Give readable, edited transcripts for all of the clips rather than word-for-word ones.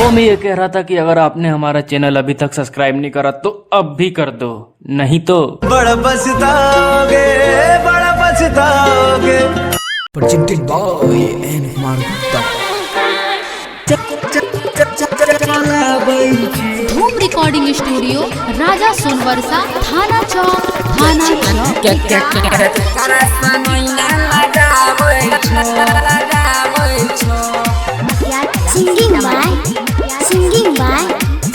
वो मैं ये कह रहा था कि अगर आपने हमारा चैनल अभी तक सब्सक्राइब नहीं करा तो अब भी कर दो, नहीं तो बड़ा पछताओगे, बड़ा पछताओगे। Presented by N Kumar Gupta. धूम रिकॉर्डिंग स्टूडियो, राजा सोनवर्षा, थाना चौक, थाना सिंगिंग बाय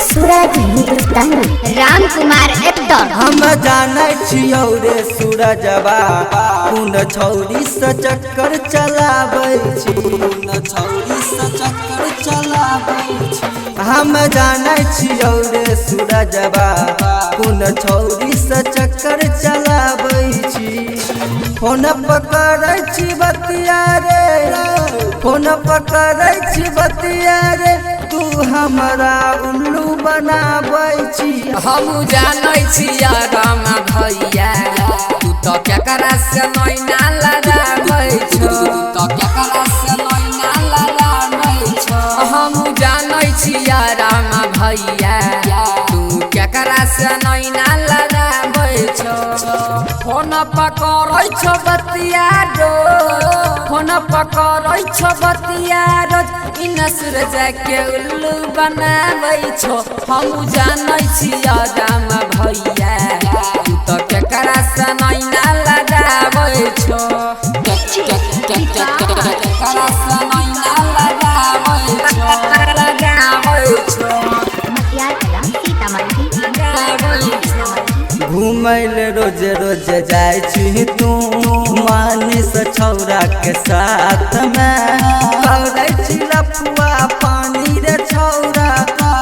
सूरज हिंदुस्तानी, राम कुमार एक्टर। हम जाने छियौ रे सूरजबा कुन छौरी से चक्कर चलाबै छी, कुन छौरी से चक्कर चलाबै छी। हम जाने छियौ रे सूरजबा कुन छौरी से चक्कर चलाबै छी। फोन पकड़ै छी बतिया रे, फोन पकड़ै छी बतिया रे, तू हमरा उल्लू बनाबै छी। हम जानै छिया राम भैया, तू तो केकरा से नैना लगाबै छो, तू तो केकरा से नैना लगाबै छो। हम जानै छिया राम भैया, तू केकरा से नैना लगाबै छो। फोन पकड़ै छो बतिया रो, फोन पकड़ै छो बतिया रोज, इन सूरज के उल्लू बनाबै छो। हम जानै छिया राम भैया, तू तो केकरा से नैना लगाबै छो, केकरा से नैना लगाबै छो, लगाबै छो। घूमै ले रोज रोज जाइ छी तू मानिस छौरा के साथ में, पकड़ै छी लफुआ पानी रे छौरा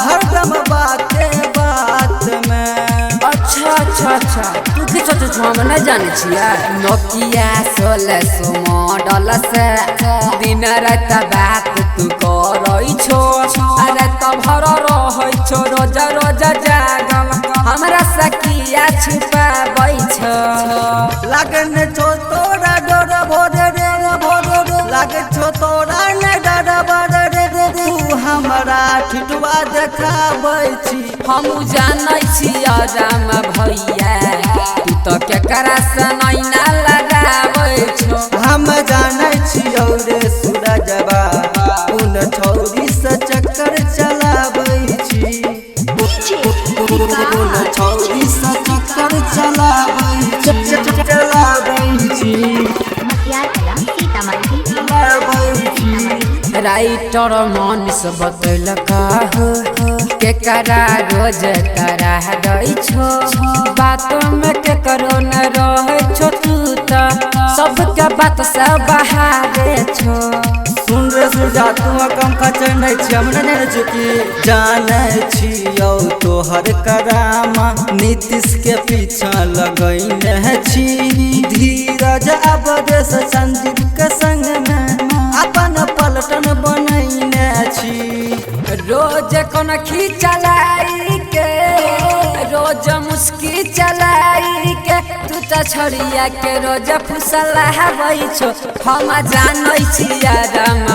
हरदम बाते बात में। अच्छा अच्छा अच्छा, तू की सोचै छौ हम नहीं जानै छिया। नोकिया 1600 मॉडल से दिन रात बात तू करै छो, अरे तो भर रहै छो रोज रोज जागल, हमरा सकिया छुपाबै छो। लागन छो तोरा डर भोरे रे भोरे रे, लागे छो तोरा ने डर भोरे रे, तू हमरा ठिठुआ देखाबै छी। हम जानै छिया राम भैया, तू तो केकरा से नैना लगाबै छो। हम जानै छियौ रे सूरजबा कुन छौरी से चक्कर चलाबै छी, कुन छौरी से चक्कर चलाबै छी। राइटर मनीष बतैलका हो, केकरा रोज करा दै छो, बात में केकरो न रहै छो, तू तो सबके बात से बहा दे छो। सुन रे सुरजा तू कम खचर नहीं छी, हम नहीं चुकी जानै छियौ तोहर करामा नीतीश के पीछा लगैने छी। धीरज अवधेश संदीप के संग में अपन पलटन बनैने छी। रोज कोन खींचलाई के, रोज मुस्की चलाई के, तू तो छोड़िया के रोज फुसलाबै छो। हम जानै छिया राम